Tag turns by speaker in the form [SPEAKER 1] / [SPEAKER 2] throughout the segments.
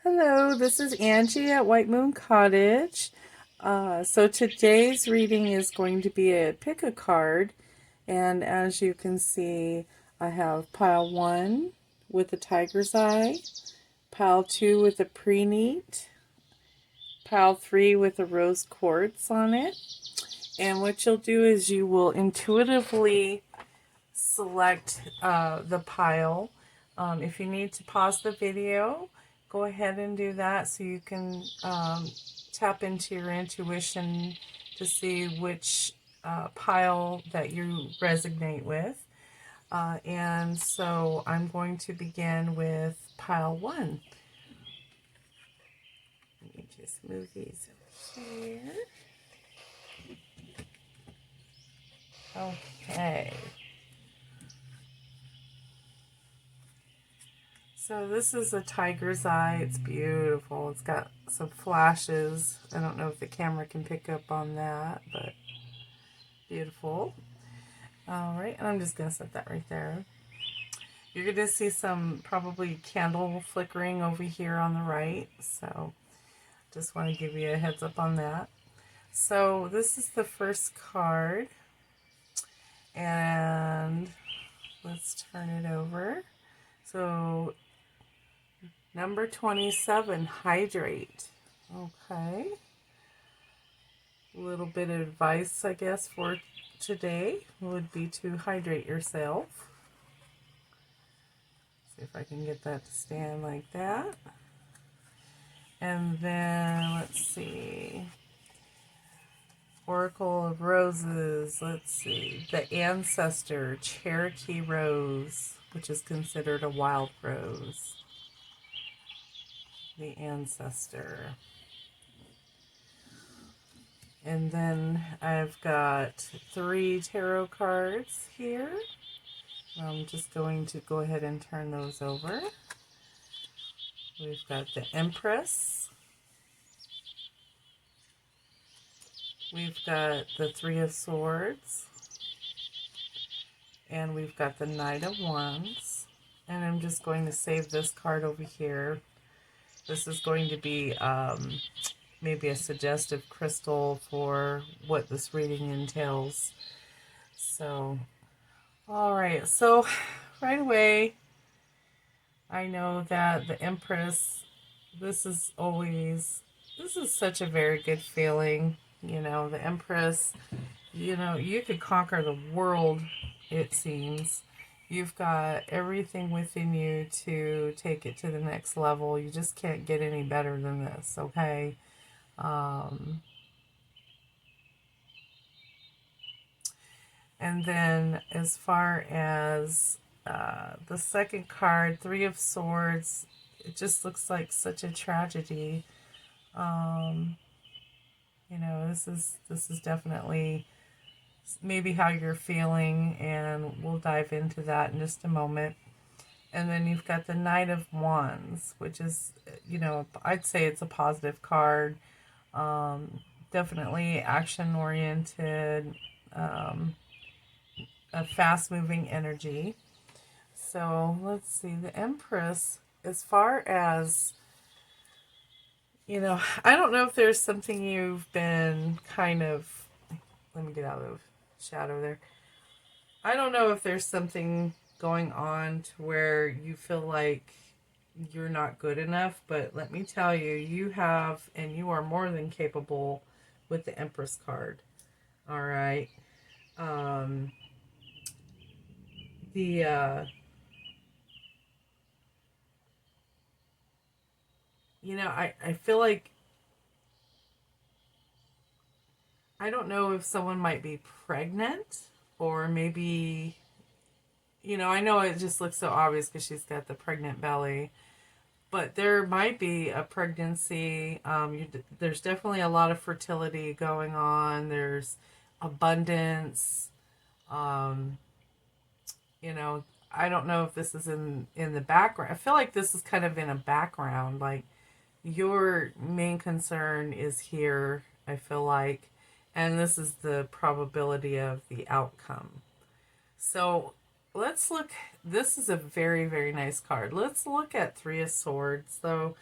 [SPEAKER 1] Hello, this is Angie at White Moon Cottage. So today's reading is going to be a pick a card, and as you can see, I have pile 1 with a tiger's eye, pile 2 with a preneat, pile 3 with a rose quartz on it. And what you'll do is you will intuitively select the pile. If you need to pause the video, go ahead and do that so you can tap into your intuition to see which pile that you resonate with. And so I'm going to begin with pile 1. Let me just move these over here. Okay. So this is a tiger's eye. It's beautiful. It's got some flashes. I don't know if the camera can pick up on that, but beautiful. All right, and I'm just going to set that right there. You're going to see some probably candle flickering over here on the right. So just want to give you a heads up on that. So this is the first card. And let's turn it over. So number 27, hydrate. Okay. A little bit of advice, I guess, for today would be to hydrate yourself. See if I can get that to stand like that. And then, let's see. Oracle of Roses. Let's see. The Ancestor, Cherokee Rose, which is considered a wild rose. The Ancestor. And then I've got 3 tarot cards here. I'm just going to go ahead and turn those over. We've got the Empress. We've got the 3 of Swords. And we've got the Knight of Wands. And I'm just going to save this card over here. This is going to be maybe a suggestive crystal for what this reading entails. So, all right. So, right away, I know that the Empress, this is such a very good feeling. You know, the Empress, you know, you could conquer the world, it seems. You've got everything within you to take it to the next level. You just can't get any better than this, okay? And then as far as the second card, 3 of Swords, it just looks like such a tragedy. You know, this is definitely maybe how you're feeling, and we'll dive into that in just a moment. And then you've got the Knight of Wands, which is, you know, I'd say it's a positive card. Definitely action-oriented, a fast-moving energy. So let's see, the Empress, as far as, you know, I don't know if there's something you've been kind of, let me get out of shadow there. I don't know if there's something going on to where you feel like you're not good enough, but let me tell you, you have, and you are more than capable with the Empress card. All right. You know, I feel like, I don't know if someone might be pregnant, or maybe, you know, I know it just looks so obvious because she's got the pregnant belly, but there might be a pregnancy. There's definitely a lot of fertility going on. There's abundance. You know, I don't know if this is in the background. I feel like this is kind of in a background. Like, your main concern is here, I feel like, and this is the probability of the outcome. So let's look. This is a very, very nice card. Let's look at 3 of Swords, though.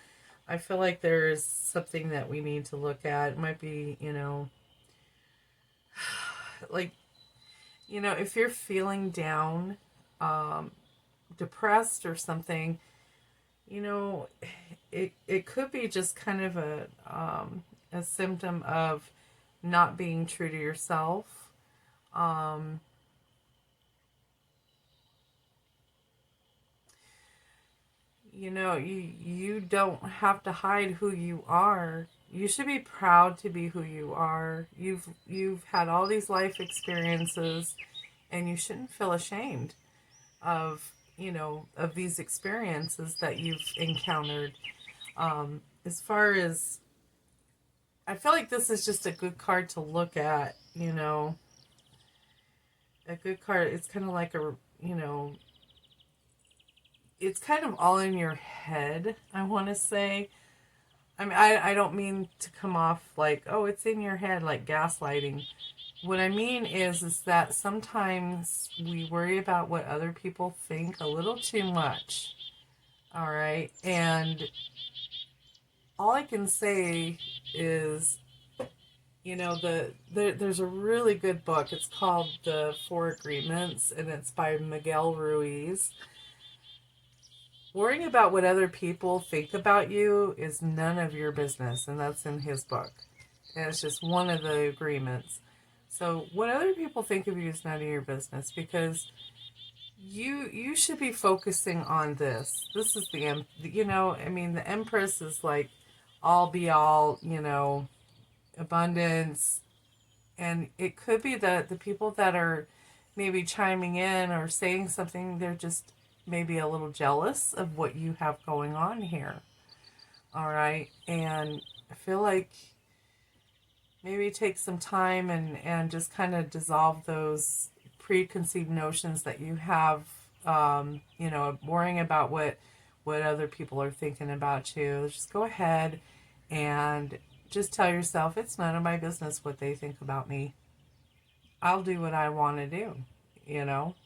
[SPEAKER 1] I feel like there's something that we need to look at. It might be, like, if you're feeling down, um, depressed or something, you know, it could be just kind of a symptom of not being true to yourself. Um, you don't have to hide who you are. You should be proud to be who you are. You've had all these life experiences, and you shouldn't feel ashamed of of these experiences that you've encountered. As far as I feel like this is just a good card to look at. A good card. It's kind of like it's kind of all in your head. I want to say. I mean, I don't mean to come off like, oh, it's in your head, like gaslighting. What I mean is that sometimes we worry about what other people think a little too much. All right. And all I can say is, there's a really good book. It's called The Four Agreements, and it's by Miguel Ruiz. Worrying about what other people think about you is none of your business, and that's in his book. And it's just one of the agreements. So what other people think of you is none of your business, because you should be focusing on this. This is the Empress is like all be all, abundance, and it could be that the people that are maybe chiming in or saying something, they're just maybe a little jealous of what you have going on here. All right. And I feel like maybe take some time and just kind of dissolve those preconceived notions that you have, worrying about what other people are thinking about you. Just go ahead and just tell yourself it's none of my business what they think about me. I'll do what I want to do, you know?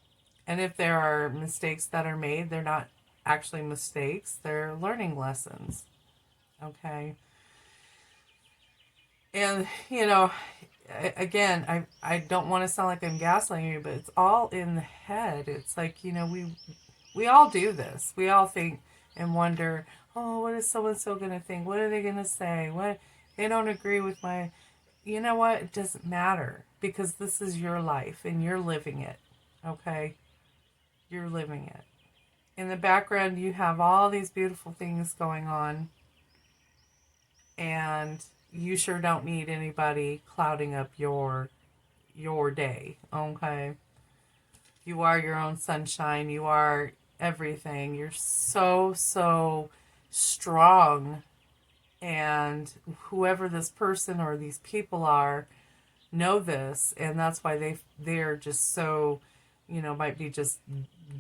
[SPEAKER 1] And if there are mistakes that are made, they're not actually mistakes, they're learning lessons. Okay. And, again, I don't want to sound like I'm gaslighting you, but it's all in the head. It's like, we all do this. We all think and wonder, oh, what is so and so going to think? What are they going to say? What they don't agree with my. You know what? It doesn't matter, because this is your life and you're living it. Okay? You're living it. In the background, you have all these beautiful things going on, and you sure don't need anybody clouding up your day. Okay? You are your own sunshine. You are everything. You're so strong. And whoever this person or these people are know this, and that's why they're just so, might be just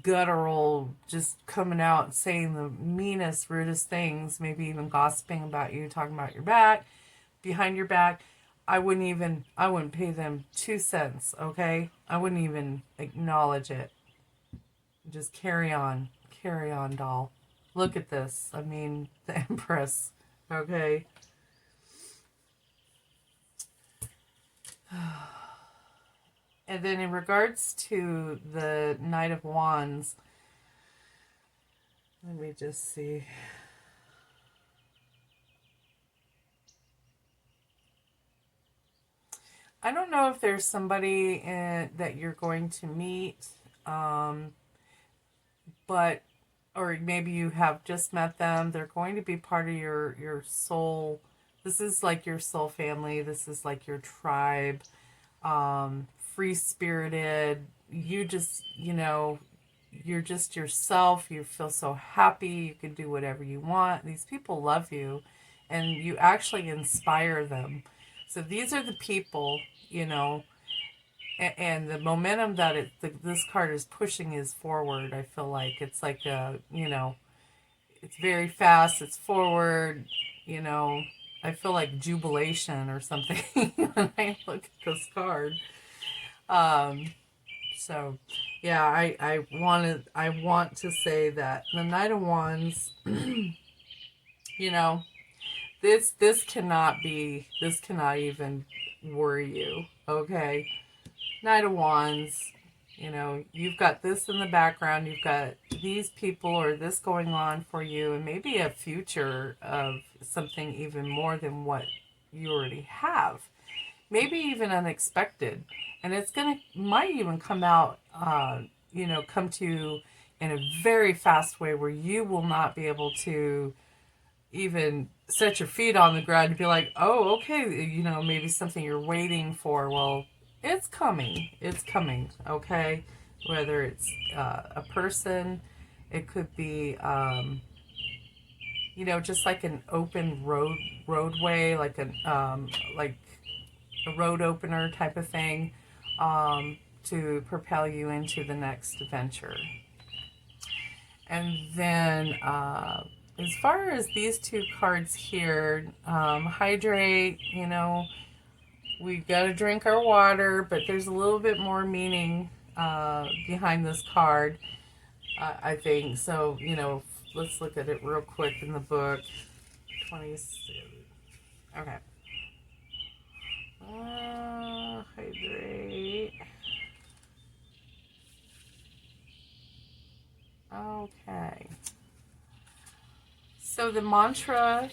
[SPEAKER 1] guttural, just coming out and saying the meanest, rudest things, maybe even gossiping about you, talking about your back, behind your back. I wouldn't pay them 2 cents, okay? I wouldn't even acknowledge it. Just carry on, doll. Look at this. I mean, the Empress, okay? And then in regards to the Knight of Wands, let me just see. I don't know if there's somebody that you're going to meet, but or maybe you have just met them. They're going to be part of your soul. This is like your soul family. This is like your tribe. Free spirited. You just, you're just yourself. You feel so happy. You can do whatever you want. These people love you, and you actually inspire them. So these are the people, and the momentum that this card is pushing is forward. I feel like it's like it's very fast. It's forward. You know, I feel like jubilation or something when I look at this card. Um, so, yeah, I want to say that the Knight of Wands, you know, this cannot be, this cannot even worry you, okay? Knight of Wands, you know, you've got this in the background, you've got these people or this going on for you, and maybe a future of something even more than what you already have. Maybe even unexpected. And it's going to, might even come out, you know, come to you in a very fast way where you will not be able to even set your feet on the ground and be like, oh, okay, you know, maybe something you're waiting for. Well, it's coming. It's coming, okay? Whether it's a person, it could be, you know, just like an open roadway, like a road opener type of thing, to propel you into the next adventure. And then, as far as these two cards here, hydrate, you know, we got to drink our water, but there's a little bit more meaning behind this card, I think. So, you know, let's look at it real quick in the book. 26. Okay. Hydrate. Okay. So the mantra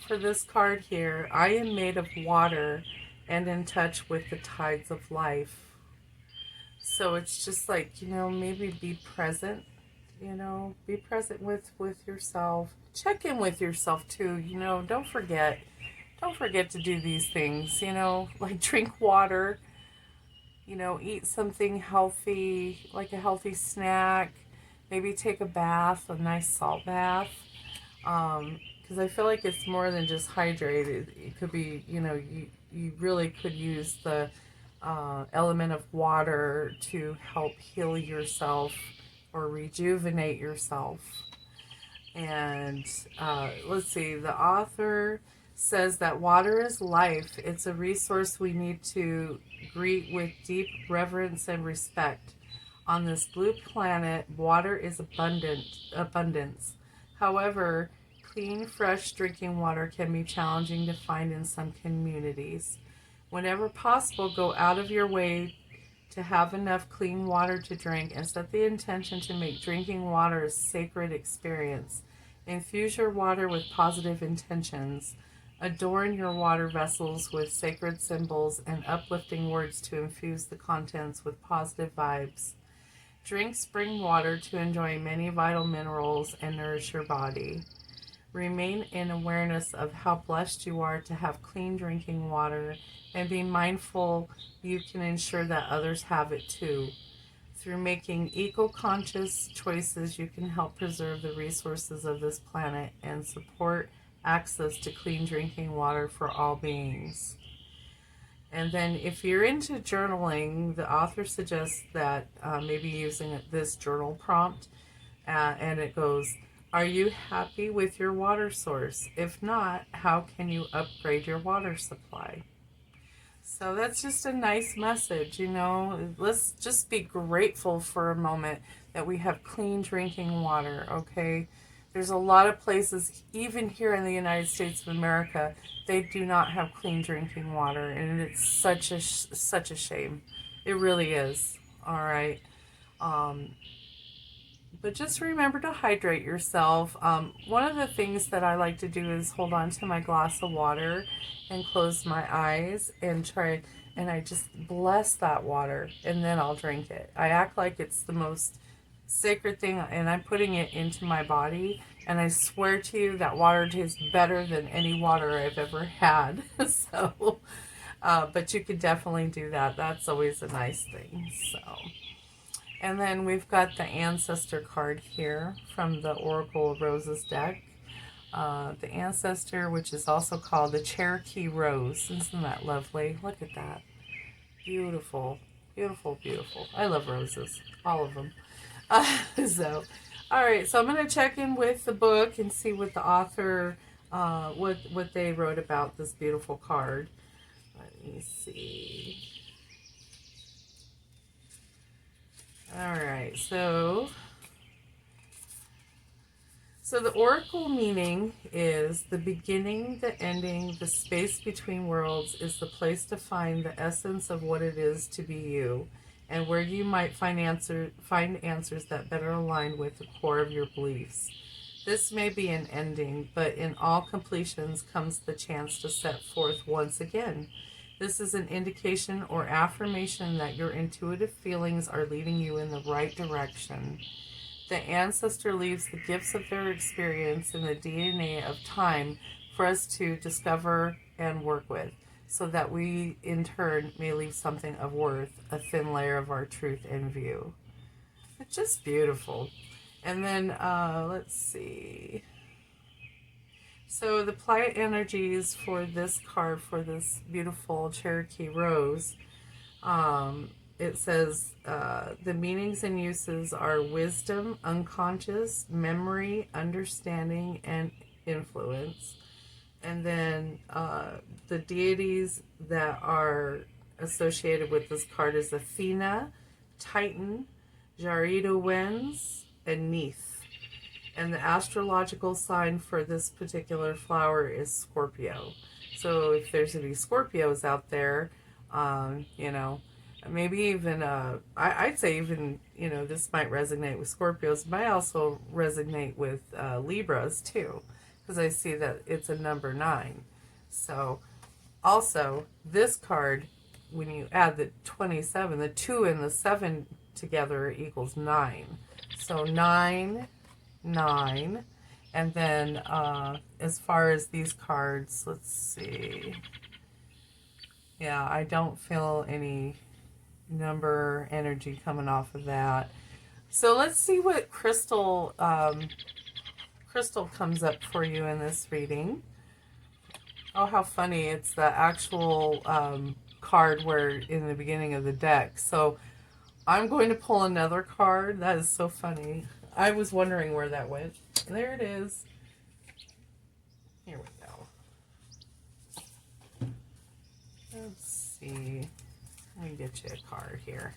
[SPEAKER 1] for this card here, I am made of water and in touch with the tides of life. So it's just like, you know, maybe be present, you know, be present with yourself. Check in with yourself too, you know, don't forget to do these things, you know, like drink water, you know, eat something healthy, like a healthy snack, maybe take a bath, a nice salt bath. Because I feel like it's more than just hydrated. It could be, you know, you really could use the element of water to help heal yourself or rejuvenate yourself. And let's see, the author says that water is life. It's a resource we need to greet with deep reverence and respect. On this blue planet, water is abundance. However, clean, fresh drinking water can be challenging to find in some communities. Whenever possible, go out of your way to have enough clean water to drink and set the intention to make drinking water a sacred experience. Infuse your water with positive intentions. Adorn your water vessels with sacred symbols and uplifting words to infuse the contents with positive vibes. Drink spring water to enjoy many vital minerals and nourish your body. Remain in awareness of how blessed you are to have clean drinking water, and be mindful you can ensure that others have it too. Through making eco-conscious choices, you can help preserve the resources of this planet and support access to clean drinking water for all beings. And then if you're into journaling, the author suggests that maybe using this journal prompt, and it goes, are you happy with your water source? If not, how can you upgrade your water supply? So that's just a nice message, you know. Let's just be grateful for a moment that we have clean drinking water, okay? There's a lot of places, even here in the United States of America, they do not have clean drinking water, and it's such a shame. It really is. All right. But just remember to hydrate yourself. One of the things that I like to do is hold on to my glass of water and close my eyes and try, and I just bless that water, and then I'll drink it. I act like it's the most sacred thing, and I'm putting it into my body, and I swear to you that water tastes better than any water I've ever had. So, but you could definitely do that. That's always a nice thing. So. And then we've got the Ancestor card here from the Oracle of Roses deck. The Ancestor, which is also called the Cherokee Rose. Isn't that lovely? Look at that. Beautiful. Beautiful, beautiful. I love roses. All of them. All right. So I'm going to check in with the book and see what the author, what they wrote about this beautiful card. Let me see. All right, so So the oracle meaning is the beginning, the ending, the space between worlds is the place to find the essence of what it is to be you, and where you might find answers that better align with the core of your beliefs. This may be an ending, but in all completions comes the chance to set forth once again. This is an indication or affirmation that your intuitive feelings are leading you in the right direction. The ancestor leaves the gifts of their experience in the DNA of time for us to discover and work with, so that we, in turn, may leave something of worth, a thin layer of our truth in view. It's just beautiful. And then, let's see. So the plight energies for this card, for this beautiful Cherokee Rose, it says the meanings and uses are wisdom, unconscious, memory, understanding, and influence. And then the deities that are associated with this card is Athena, Titan, Jarita Wens, and Neith. And the astrological sign for this particular flower is Scorpio. So if there's any Scorpios out there, you know, maybe even, I'd say even, you know, this might resonate with Scorpios. It might also resonate with Libras too, because I see that it's a number 9. So also, this card, when you add the 27, the 2 and the 7 together equals 9. So 9, 9. And then as far as these cards, let's see. Yeah, I don't feel any number energy coming off of that. So let's see what crystal comes up for you in this reading. Oh, how funny. It's the actual card where in the beginning of the deck. So I'm going to pull another card. That is so funny. I was wondering where that went. There it is. Here we go. Let's see. Let me get you a card here.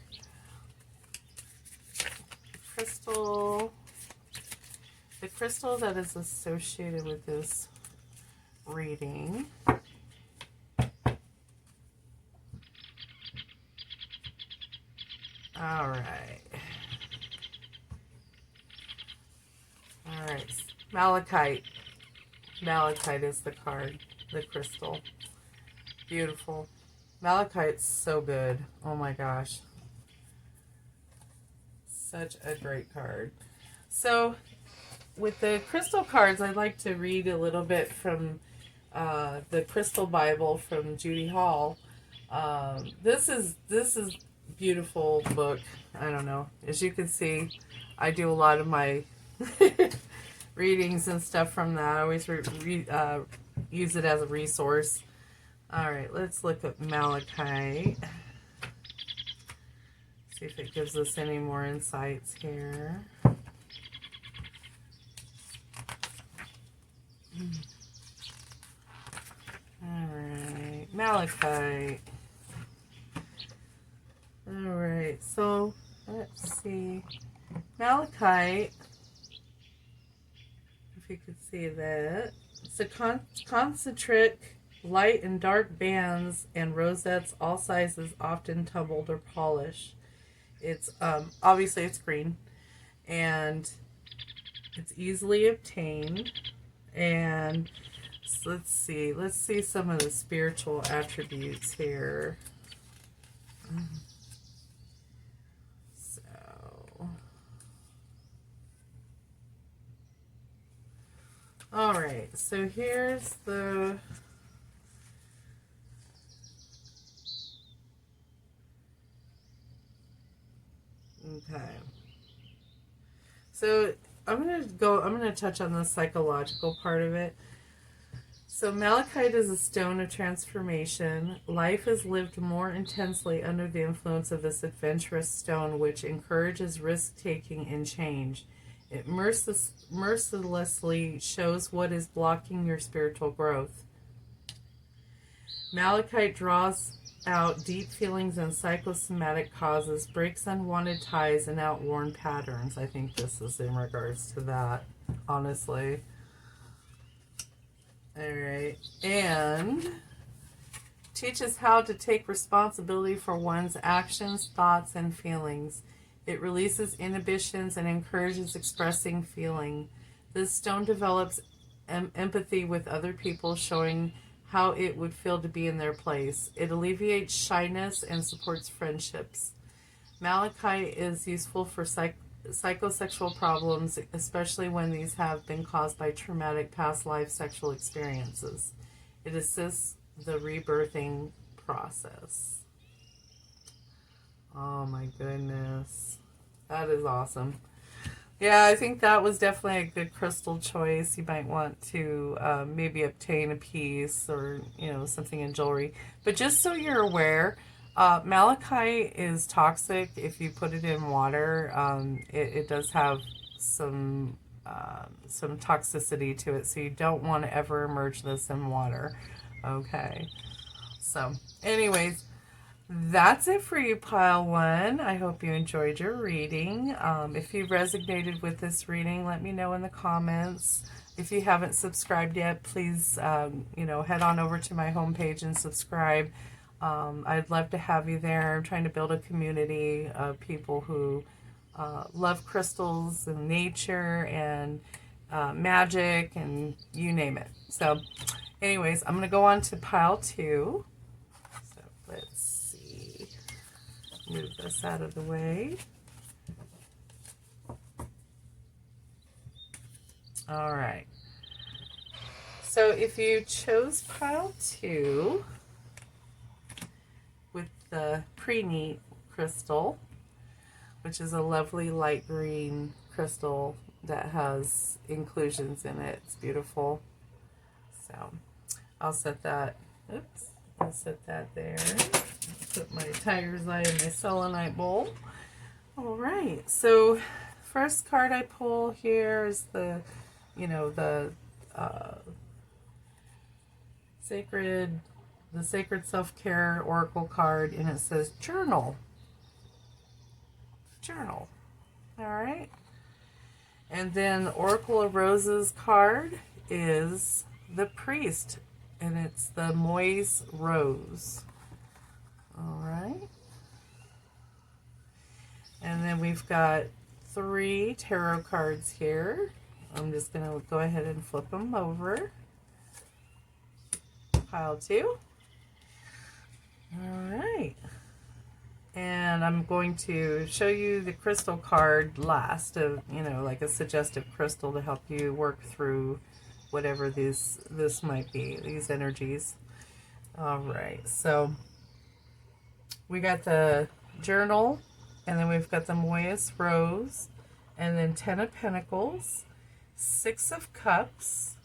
[SPEAKER 1] The crystal that is associated with this reading. All right. Malachite. Malachite is the card, the crystal. Beautiful. Malachite's so good. Oh my gosh. Such a great card. So, with the crystal cards, I'd like to read a little bit from the Crystal Bible from Judy Hall. This is beautiful book. I don't know. As you can see, I do a lot of my readings and stuff from that. I always use it as a resource. All right, let's look at Malachite. See if it gives us any more insights here. All right, Malachite. All right, so let's see. Malachite, if you could see that, it's a concentric light and dark bands and rosettes, all sizes, often tumbled or polished. It's obviously it's green, and it's easily obtained. And so let's see some of the spiritual attributes here. All right, so here's the okay. So I'm gonna touch on the psychological part of it. So Malachite is a stone of transformation. Life is lived more intensely under the influence of this adventurous stone, which encourages risk-taking and change. It mercilessly shows what is blocking your spiritual growth. Malachite draws out deep feelings and psychosomatic causes, breaks unwanted ties and outworn patterns. I think this is in regards to that honestly. All right. And teaches how to take responsibility for one's actions, thoughts, and feelings. It releases inhibitions and encourages expressing feeling. This stone develops empathy with other people, showing how it would feel to be in their place. It alleviates shyness and supports friendships. Malachite is useful for psychosexual problems, especially when these have been caused by traumatic past life sexual experiences. It assists the rebirthing process. Oh my goodness. That is awesome. Yeah, I think that was definitely a good crystal choice. You might want to maybe obtain a piece or, something in jewelry. But just so you're aware, malachite is toxic if you put it in water. It does have some toxicity to it, so you don't want to ever immerse this in water. Okay. So, anyways, that's it for you, Pile 1. I hope you enjoyed your reading. If you resonated with this reading, let me know in the comments. If you haven't subscribed yet, please, head on over to my homepage and subscribe. I'd love to have you there. I'm trying to build a community of people who love crystals and nature and magic and you name it. So, anyways, I'm going to go on to Pile 2. So, let's move this out of the way. All right. So if you chose Pile 2 with the preneat crystal, which is a lovely light green crystal that has inclusions in it, it's beautiful. So I'll set that, I'll set that there. Put my tiger's eye in my selenite bowl. All right, so first card I pull here is the sacred self-care oracle card, and it says journal. All right. And then the Oracle of Roses card is the priest, and it's the Moise Rose. All right. And then we've got 3 tarot cards here. I'm just going to go ahead and flip them over. Pile 2. All right. And I'm going to show you the crystal card last of, like a suggestive crystal to help you work through whatever this might be, these energies. All right. So we got the journal, and then we've got the Moise Rose, and then 10 of Pentacles, 6 of Cups,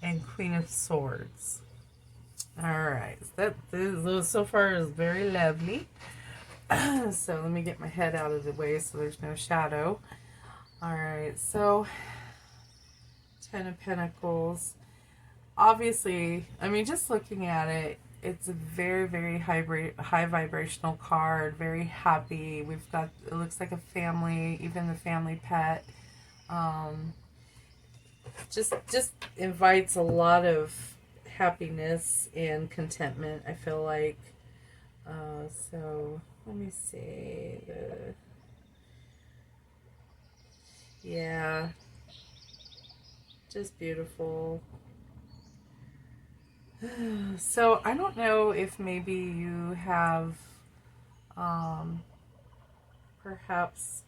[SPEAKER 1] and Queen of Swords. All right, this so far is very lovely. So let me get my head out of the way so there's no shadow. All right, so 10 of Pentacles. Obviously, I mean, just looking at it, it's a very, very high vibrational card, very happy. We've got, it looks like a family, even the family pet. Just invites a lot of happiness and contentment, I feel like. So let me see. Yeah, just beautiful. So I don't know if maybe you have perhaps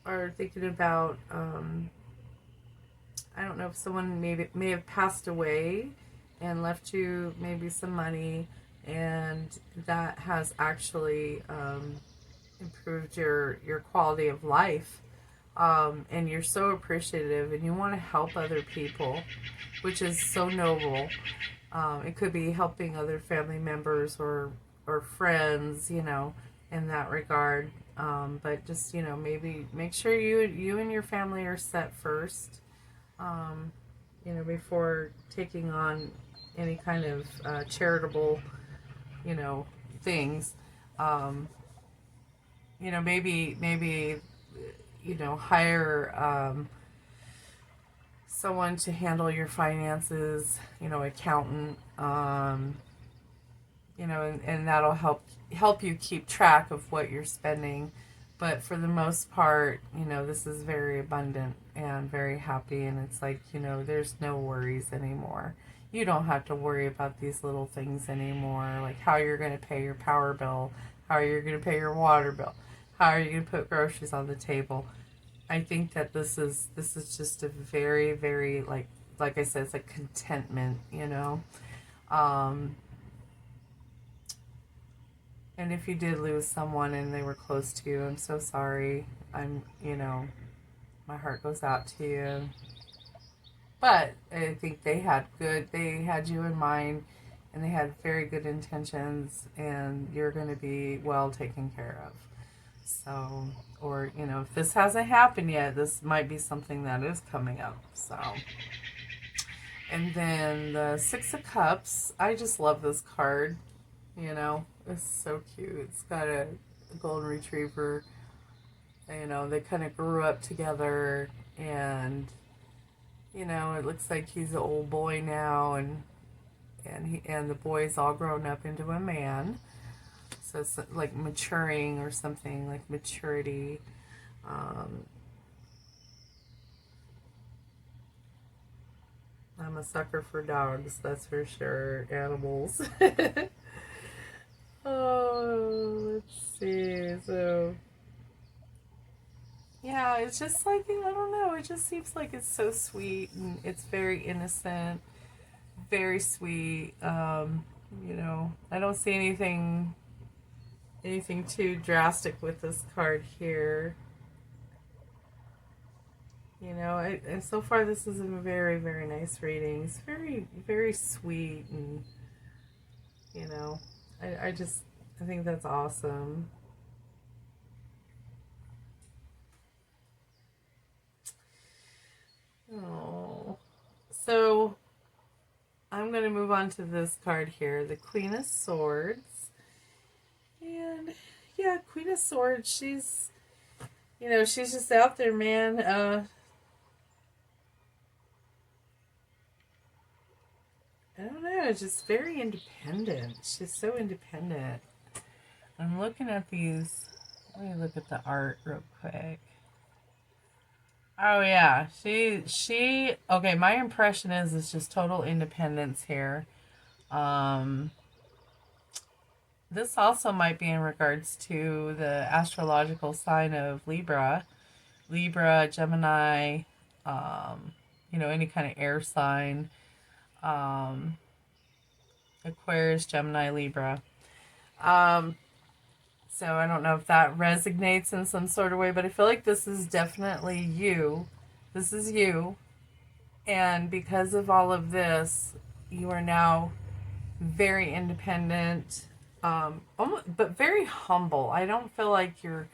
[SPEAKER 1] are thinking about I don't know if someone may have passed away and left you maybe some money, and that has actually improved your quality of life. And you're so appreciative and you want to help other people, which is so noble. It could be helping other family members or friends, in that regard. But just, maybe make sure you and your family are set first, before taking on any kind of charitable, things. Maybe hire someone to handle your finances, accountant, and that'll help you keep track of what you're spending. But for the most part, this is very abundant and very happy, and it's like, there's no worries anymore. You don't have to worry about these little things anymore, like how you're going to pay your power bill, how you're going to pay your water bill, how are you going to put groceries on the table. I think that this is just a very, very, like I said, it's like contentment. Um, and if you did lose someone and they were close to you, I'm so sorry. My heart goes out to you. But I think they had you in mind, and they had very good intentions, and you're going to be well taken care of. So, or, if this hasn't happened yet, this might be something that is coming up. So, and then the Six of Cups. I just love this card. It's so cute. It's got a golden retriever. They kind of grew up together, and it looks like he's an old boy now, and the boy's all grown up into a man. So it's like maturing or something, like maturity. Um, I'm a sucker for dogs, that's for sure. Animals. Oh, let's see. So, yeah, it's just like, I don't know. It just seems like it's so sweet, and it's very innocent, very sweet. I don't see anything too drastic with this card here. And so far this is a very, very nice reading. It's very, very sweet, and you know, I think that's awesome. Oh, so I'm going to move on to this card here, the Queen of Swords, and yeah, Queen of Swords. She's just out there, man. I don't know, just very independent. She's so independent. I'm looking at these. Let me look at the art real quick. Oh yeah, she. Okay, my impression is it's just total independence here. Um, this also might be in regards to the astrological sign of Libra, Gemini, any kind of air sign, um, Aquarius, Gemini, Libra. Um, So I don't know if that resonates in some sort of way, but I feel like this is definitely you. This is you. And because of all of this, you are now very independent, but very humble. I don't feel like you're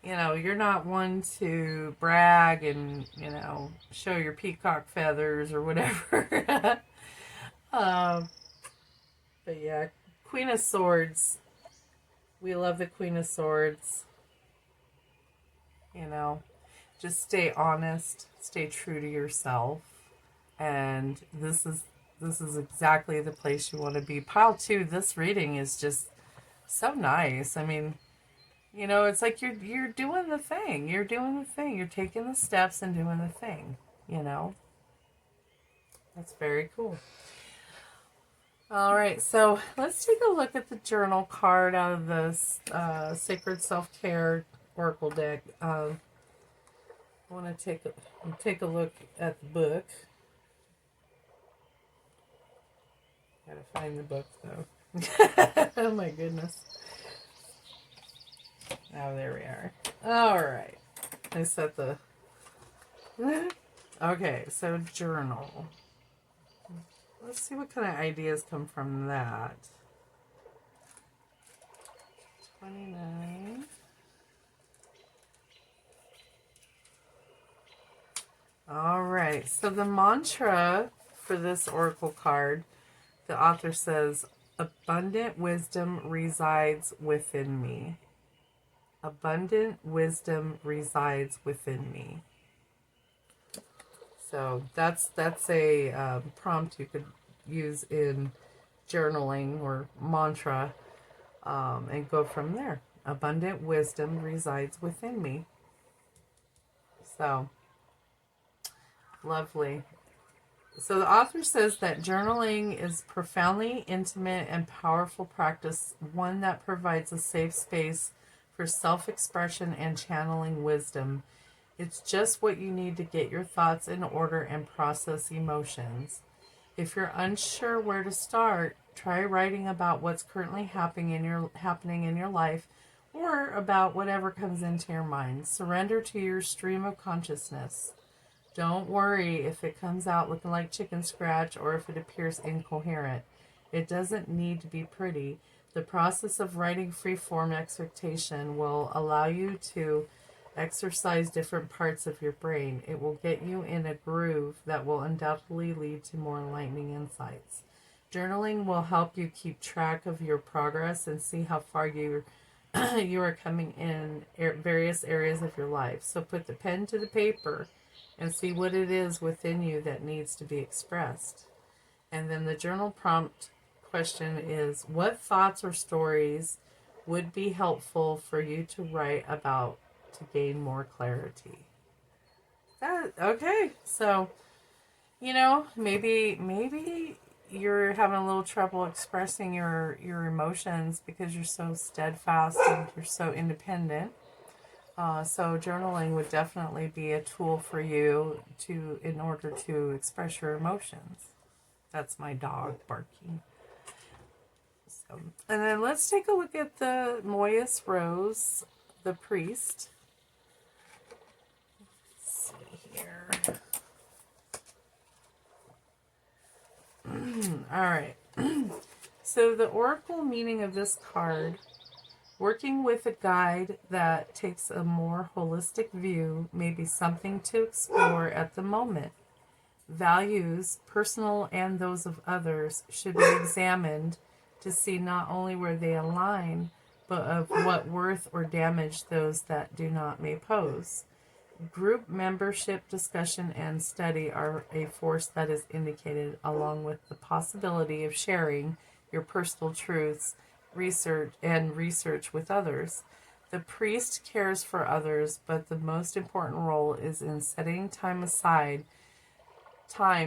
[SPEAKER 1] not one to brag and, show your peacock feathers or whatever. um, but yeah, Queen of Swords. We love the Queen of Swords. You know, just stay honest, stay true to yourself, and this is exactly the place you want to be. Pile two. This reading is just so nice. I mean, it's like you're doing the thing. You're doing the thing. You're taking the steps and doing the thing. You know, that's very cool. All right, so let's take a look at the journal card out of this Sacred Self Care Oracle deck. I want to take a look at the book. Gotta find the book though. Oh my goodness. Oh, there we are. All right. I set the. Okay, so journal. Let's see what kind of ideas come from that. 29. All right, so the mantra for this oracle card, the author says, abundant wisdom resides within me. Abundant wisdom resides within me. So that's a prompt you could use in journaling or mantra, and go from there. Abundant wisdom resides within me. So lovely. So the author says that journaling is profoundly intimate and powerful practice, one that provides a safe space for self-expression and channeling wisdom. It's just what you need to get your thoughts in order and process emotions. If you're unsure where to start, try writing about what's currently happening in your life, or about whatever comes into your mind. Surrender to your stream of consciousness. Don't worry if it comes out looking like chicken scratch or if it appears incoherent. It doesn't need to be pretty. The process of writing free-form excerptation will allow you to exercise different parts of your brain. It will get you in a groove that will undoubtedly lead to more enlightening insights. Journaling will help you keep track of your progress and see how far you are coming in various areas of your life. So put the pen to the paper and see what it is within you that needs to be expressed. And then the journal prompt question is, what thoughts or stories would be helpful for you to write about to gain more clarity? Okay, so maybe you're having a little trouble expressing your emotions because you're so steadfast and you're so independent. So journaling would definitely be a tool for you in order to express your emotions. That's my dog barking. So, and then let's take a look at the Moyas Rose, the priest. Let's see here. All right. So the oracle meaning of this card: working with a guide that takes a more holistic view may be something to explore at the moment. Values, personal and those of others, should be examined to see not only where they align, but of what worth or damage those that do not may pose. Group membership, discussion, and study are a force that is indicated, along with the possibility of sharing your personal truths, research with others. The priest cares for others, but the most important role is in setting time aside,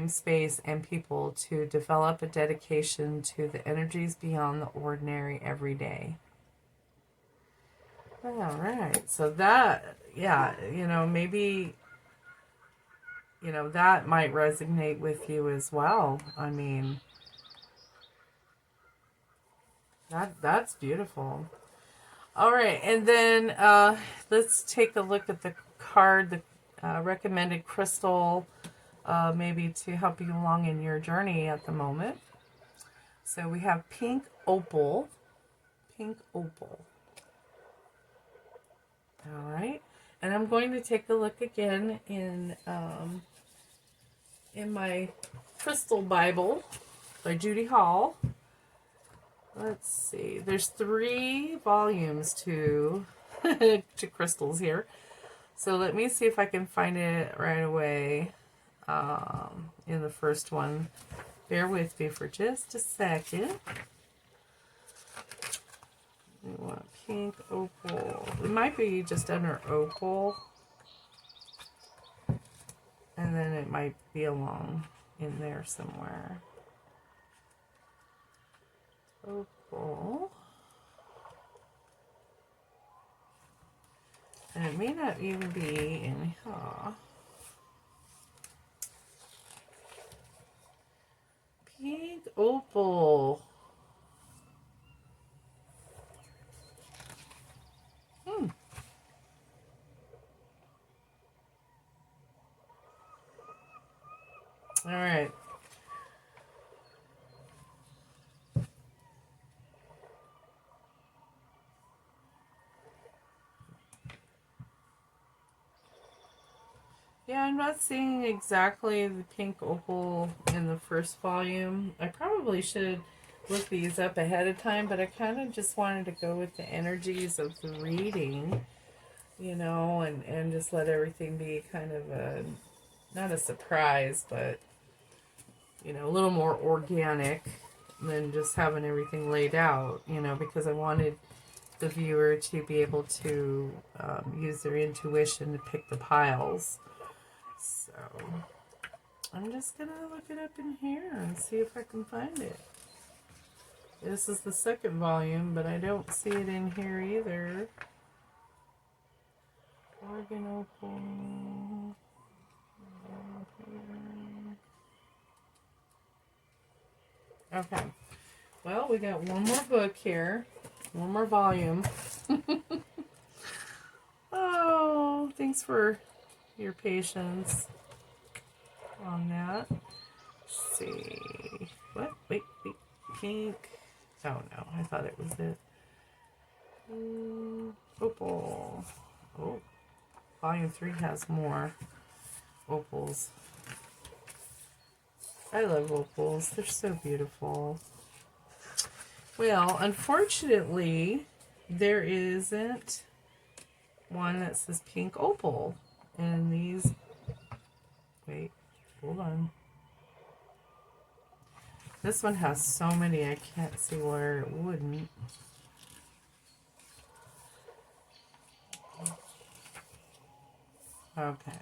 [SPEAKER 1] space, and people to develop a dedication to the energies beyond the ordinary every day. All right, so that, yeah, maybe, that might resonate with you as well. I mean, that's beautiful. All right, and then let's take a look at the card, the recommended crystal, maybe to help you along in your journey at the moment. So we have pink opal. Pink opal. All right, and I'm going to take a look again in my Crystal Bible by Judy Hall. Let's see. There's 3 volumes to to crystals here. So let me see if I can find it right away in the first one. Bear with me for just a second. We want pink opal. It might be just under opal. And then it might be along in there somewhere. Opal. And it may not even be in here. Pink opal. All right. Yeah, I'm not seeing exactly the pink opal in the first volume. I probably should look these up ahead of time, but I kind of just wanted to go with the energies of the reading. and just let everything be kind of not a surprise, but, a little more organic than just having everything laid out, because I wanted the viewer to be able to use their intuition to pick the piles. So I'm just going to look it up in here and see if I can find it. This is the second volume, but I don't see it in here either. Oregon Opal. Okay. Well, we got one more book here. One more volume. Oh, thanks for your patience on that. Let's see. What? Wait. Pink. Oh, no. I thought it was it. Opal. Oh. Volume 3 has more opals. I love opals. They're so beautiful. Well, unfortunately, there isn't one that says pink opal. And these... Wait, hold on. This one has so many, I can't see where it wouldn't. Okay.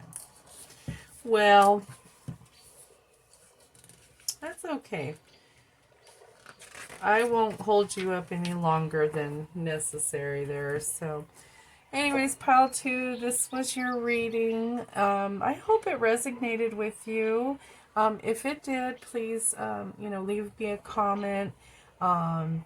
[SPEAKER 1] Well, that's okay. I won't hold you up any longer than necessary there. So, anyways, pile 2, this was your reading. I hope it resonated with you. If it did, please, leave me a comment. And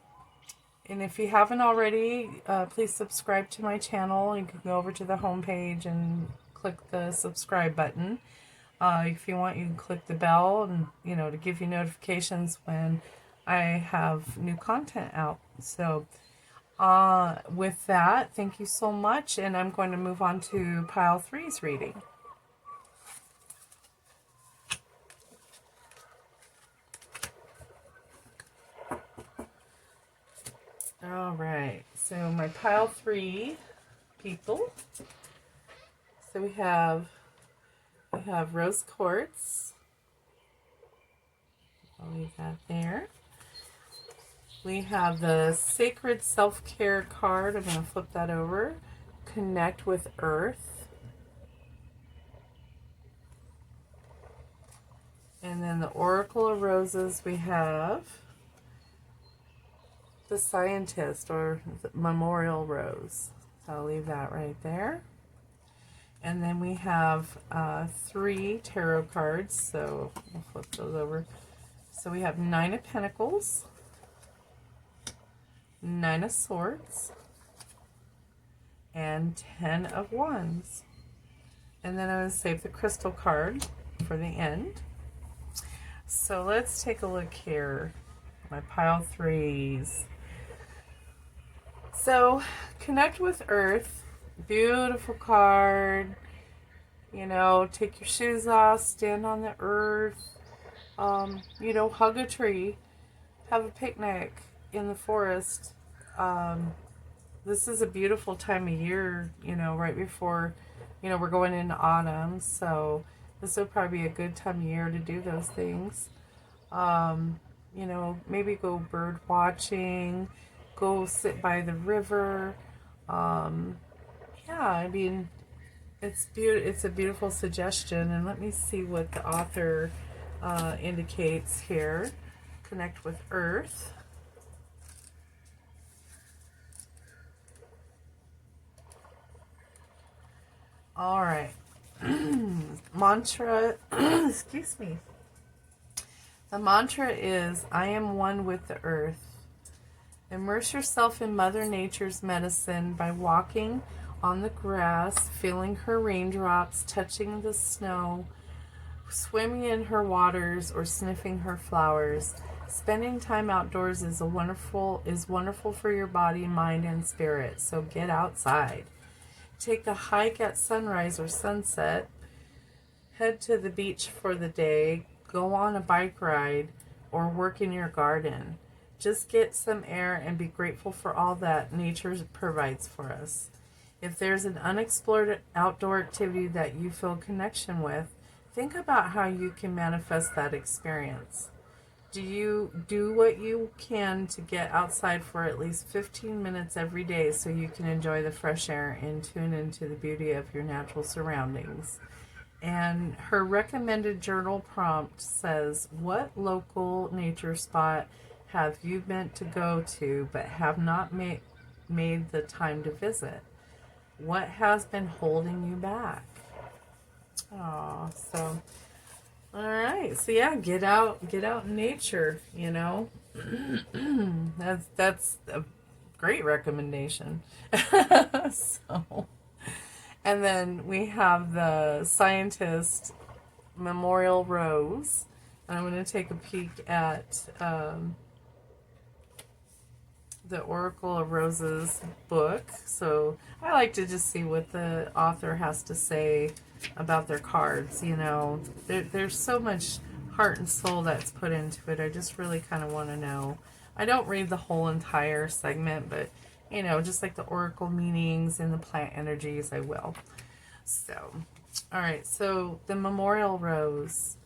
[SPEAKER 1] if you haven't already, please subscribe to my channel. You can go over to the homepage and click the subscribe button. If you want, you can click the bell and, to give you notifications when I have new content out. So, with that, thank you so much. And I'm going to move on to pile 3's reading. All right. So my pile 3 people. So we have rose quartz. I'll leave that there. We have the sacred self-care card. I'm going to flip that over. Connect with earth. And then the oracle of roses, we have the scientist, or the memorial rose. So I'll leave that right there. And then we have 3 tarot cards, so we'll flip those over. So we have 9 of Pentacles, 9 of Swords, and 10 of Wands. And then I'm going to save the crystal card for the end. So let's take a look here. My pile 3s. So, connect with earth. Beautiful card. Take your shoes off, stand on the earth. Hug a tree. Have a picnic in the forest. This is a beautiful time of year, right before, we're going into autumn. So, this would probably be a good time of year to do those things. Maybe go bird watching. Go sit by the river. It's a beautiful suggestion. And let me see what the author indicates here. Connect with earth. All right. Mantra, excuse me. The mantra is, I am one with the earth. Immerse yourself in Mother Nature's medicine by walking on the grass, feeling her raindrops, touching the snow, swimming in her waters, or sniffing her flowers. Spending time outdoors is wonderful for your body, mind, and spirit. So get outside. Take a hike at sunrise or sunset. Head to the beach for the day. Go on a bike ride or work in your garden. Just get some air and be grateful for all that nature provides for us. If there's an unexplored outdoor activity that you feel connection with, think about how you can manifest that experience. Do you do what you can to get outside for at least 15 minutes every day so you can enjoy the fresh air and tune into the beauty of your natural surroundings? And her recommended journal prompt says, what local nature spot have you meant to go to but have not made the time to visit? What has been holding you back? Oh, so all right. So yeah, get out in nature, you know. That's a great recommendation. So, and then we have the scientist Memorial Rose. And I'm going to take a peek at the Oracle of Roses book. So I like to just see what the author has to say about their cards. You know, there's so much heart and soul that's put into it. I just really kind of want to know. I don't read the whole entire segment, but you know, just like the oracle meanings and the plant energies, I will. So, all right. So the Memorial Rose.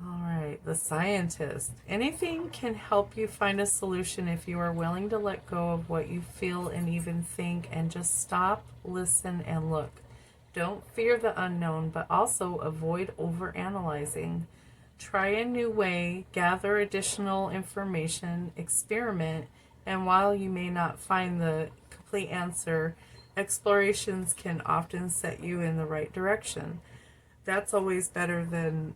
[SPEAKER 1] All right, the scientist. Anything can help you find a solution if you are willing to let go of what you feel and even think and just stop, listen, and look. Don't fear the unknown, but also avoid overanalyzing. Try a new way, gather additional information, experiment, and while you may not find the complete answer, explorations can often set you in the right direction. That's always better than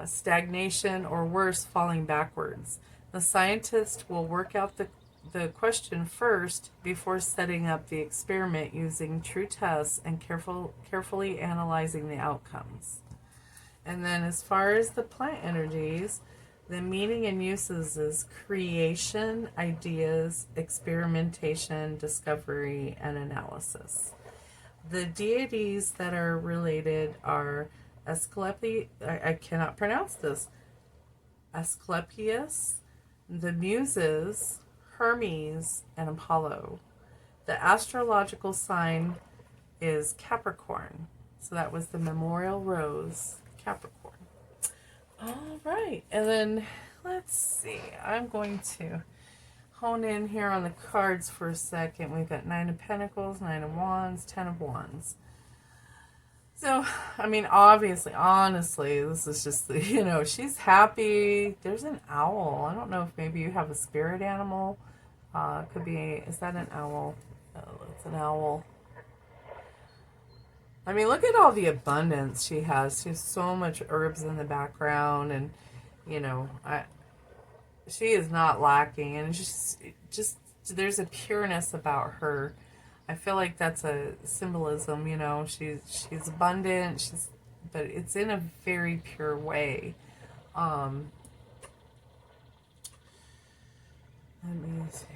[SPEAKER 1] stagnation, or worse, falling backwards. The scientist will work out the question first before setting up the experiment using true tests and carefully analyzing the outcomes. And then as far as the plant energies, the meaning and uses is creation, ideas, experimentation, discovery, and analysis. The deities that are related are I cannot pronounce this, Asclepius, the Muses, Hermes, and Apollo. The astrological sign is Capricorn. So that was the Memorial Rose, Capricorn. All right, and then let's see. I'm going to hone in here on the cards for a second. We've got Nine of Pentacles, Nine of Wands, Ten of Wands. So, I mean, obviously, honestly, this is just, you know, she's happy. There's an owl. I don't know if maybe you have a spirit animal. Could be, is that an owl? Oh, it's an owl. I mean, look at all the abundance she has. She has so much herbs in the background, and, you know, she is not lacking. And just there's a pureness about her. I feel like that's a symbolism, you know. She's abundant, but it's in a very pure way. Let me see.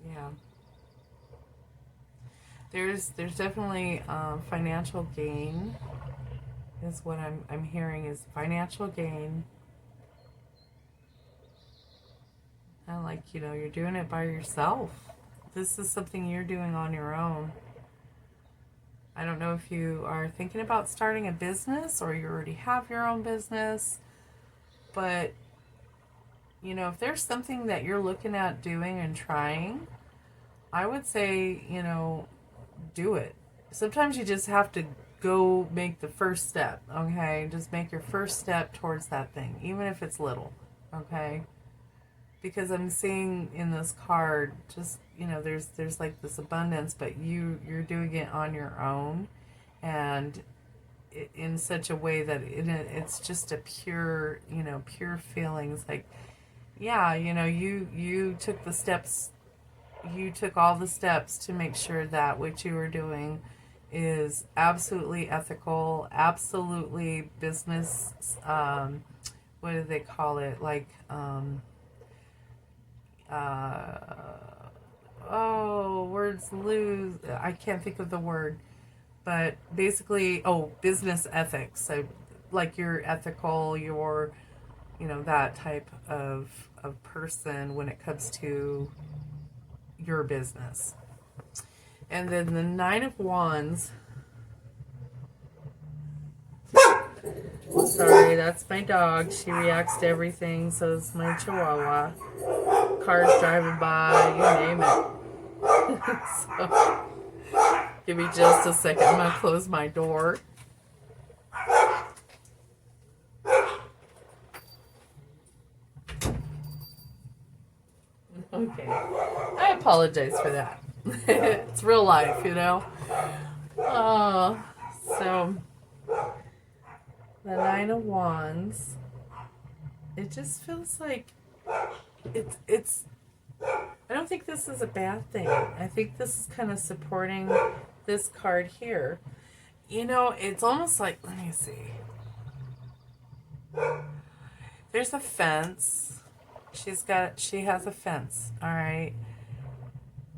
[SPEAKER 1] Yeah. There's definitely financial gain is what I'm hearing is financial gain. And like, you know, you're doing it by yourself. This is something you're doing on your own. I don't know if you are thinking about starting a business or you already have your own business, but you know, if there's something that you're looking at doing and trying, I would say, you know, do it. Sometimes you just have to go make the first step, okay? Just make your first step towards that thing, even if it's little, okay? Because I'm seeing in this card, just, you know, there's like this abundance, but you're doing it on your own, and in such a way that it's just a pure, you know, pure feelings. Like, yeah, you know, you took the steps, you took all the steps to make sure that what you were doing is absolutely ethical, absolutely business, what do they call it? Like, words lose, I can't think of the word, but basically, business ethics. So, like, you're ethical, you're that type of person when it comes to your business. And then the Nine of Wands. Sorry, that's my dog. She reacts to everything. So is my Chihuahua. Cars driving by, you name it. So, give me just a second. I'm going to close my door. Okay. I apologize for that. It's real life, So, the Nine of Wands. It just feels like it's I don't think this is a bad thing. I think this is kind of supporting this card here. It's almost like, let me see. There's a fence. She has a fence, all right?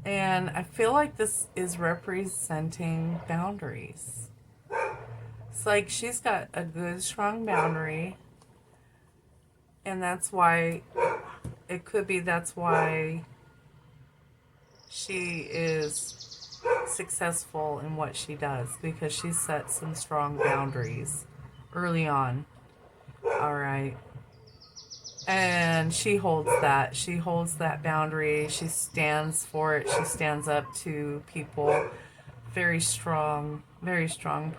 [SPEAKER 1] And I feel like this is representing boundaries. It's like she's got a good, strong boundary. And that's why, that's why she is successful in what she does, because she set some strong boundaries early on. All right. And she holds that boundary. She stands for it. She stands up to people. Very strong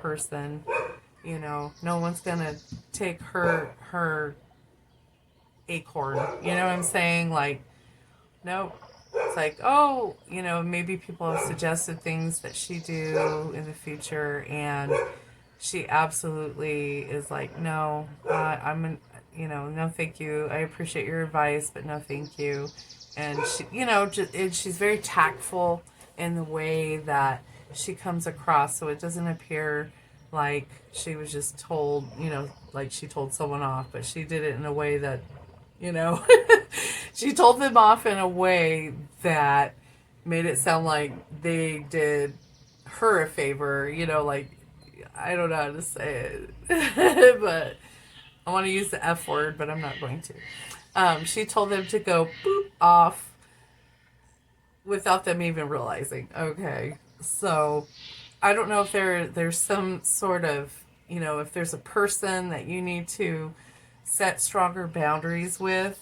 [SPEAKER 1] person. No one's gonna take her acorn. You know what I'm saying? Like, nope. It's like, oh, maybe people have suggested things that she do in the future, and she absolutely is like, no, no, thank you. I appreciate your advice, but no, thank you. And she's very tactful in the way that she comes across, so it doesn't appear like she was just told, like she told someone off, but she did it in a way that, she told them off in a way that made it sound like they did her a favor, like, I don't know how to say it, but I want to use the F word, but I'm not going to. She told them to go boop off without them even realizing. Okay, so I don't know if there's some sort of, if there's a person that you need to set stronger boundaries with,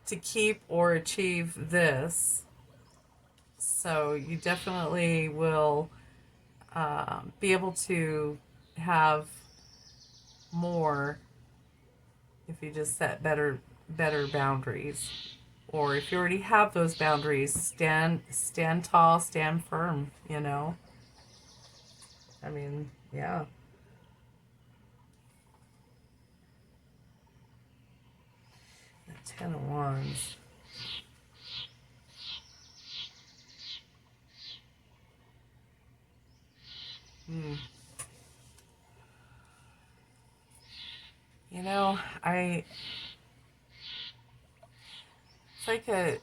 [SPEAKER 1] to keep or achieve this. So you definitely will be able to have more if you just set better boundaries, or if you already have those boundaries, stand tall, stand firm. I mean, yeah. The Ten of Wands. It's like I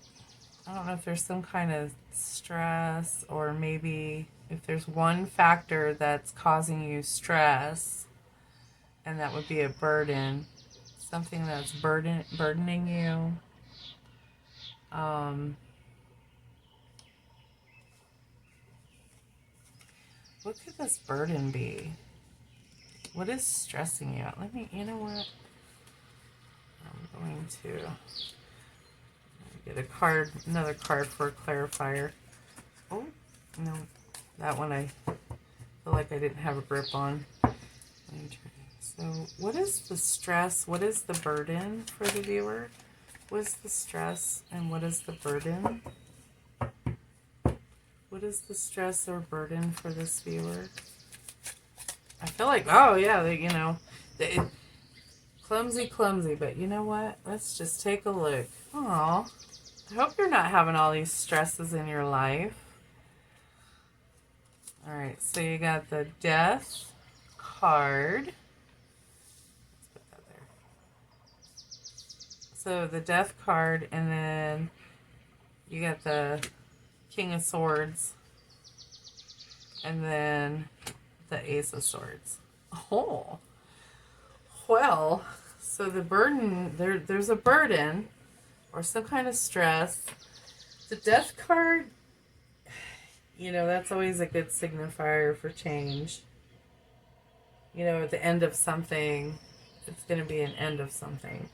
[SPEAKER 1] don't know if there's some kind of stress, or maybe if there's one factor that's causing you stress, and that would be a burden, something that's burdening you. What could this burden be? What is stressing you out? You know what? I'm going to get another card for a clarifier. Oh, no. That one I feel like I didn't have a grip on. So, what is the stress? What is the burden for the viewer? What is the stress and what is the burden? What is the stress or burden for this viewer? I feel like, oh yeah, clumsy, but you know what? Let's just take a look. Aw, I hope you're not having all these stresses in your life. All right, so you got the Death card. Let's put that there. So the Death card, and then you got the King of Swords, and then the Ace of Swords. Well, so the burden, there's a burden or some kind of stress. The death card, that's always a good signifier for change. At the end of something, it's going to be an end of something.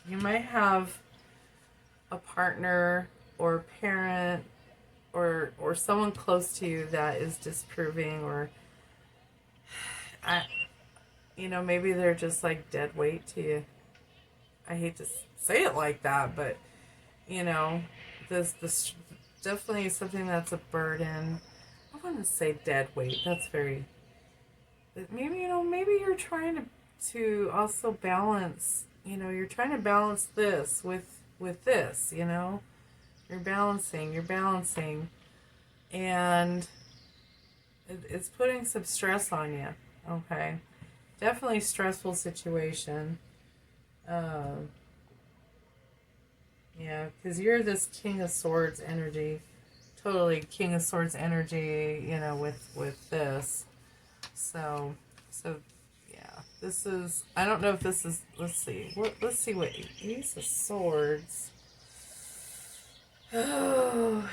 [SPEAKER 1] You might have a partner or parent or someone close to you that is disapproving, or maybe they're just like dead weight to you. I hate to say it like that, but this definitely something that's a burden. I wouldn't say dead weight. That's very. Maybe you're trying to also balance. You're trying to balance this with this. You're balancing, and it's putting some stress on you. Okay, definitely stressful situation. Yeah, because you're this King of Swords energy, totally King of Swords energy. With this, so yeah, this is. I don't know if this is. Let's see. Let's see what Ace of Swords. Oh.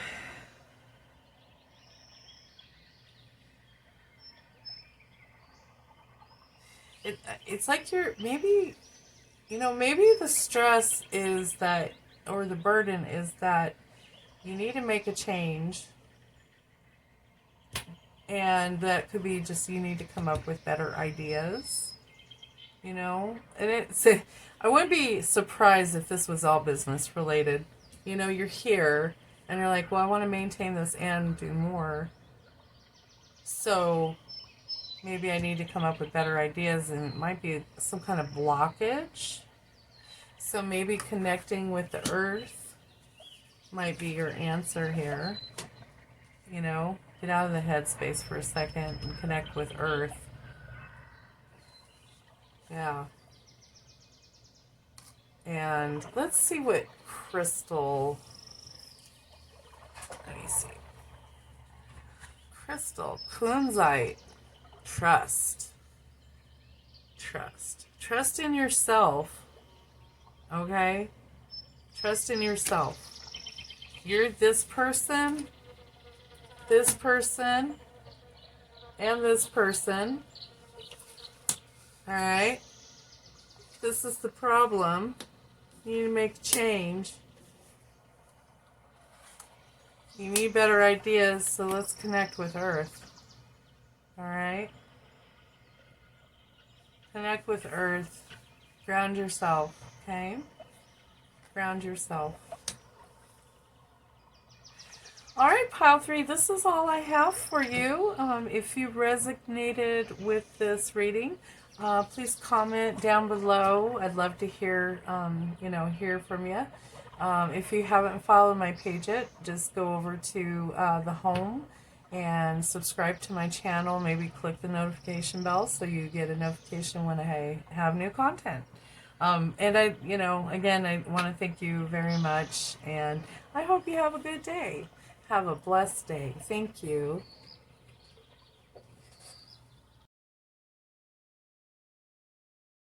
[SPEAKER 1] It's like you're maybe the stress is that, or the burden is that you need to make a change, and that could be just you need to come up with better ideas, and I wouldn't be surprised if this was all business related. You're here and you're like, well, I want to maintain this and do more, so maybe I need to come up with better ideas, and it might be some kind of blockage. So maybe connecting with the earth might be your answer here. Get out of the headspace for a second and connect with earth. Yeah. And let's see what crystal. Let me see. Crystal, kunzite. Trust. Trust in yourself. Okay? Trust in yourself. You're this person, and this person. Alright? This is the problem. You need to make a change. You need better ideas, so let's connect with Earth. Alright? Connect with Earth. Ground yourself, okay? Ground yourself. Alright, Pile 3, this is all I have for you. If you resonated with this reading, please comment down below. I'd love to hear from you. If you haven't followed my page yet, just go over to the home and subscribe to my channel. Maybe click the notification bell so you get a notification when I have new content. And again, I want to thank you very much, and I hope you have a good day. Have a blessed day. Thank you.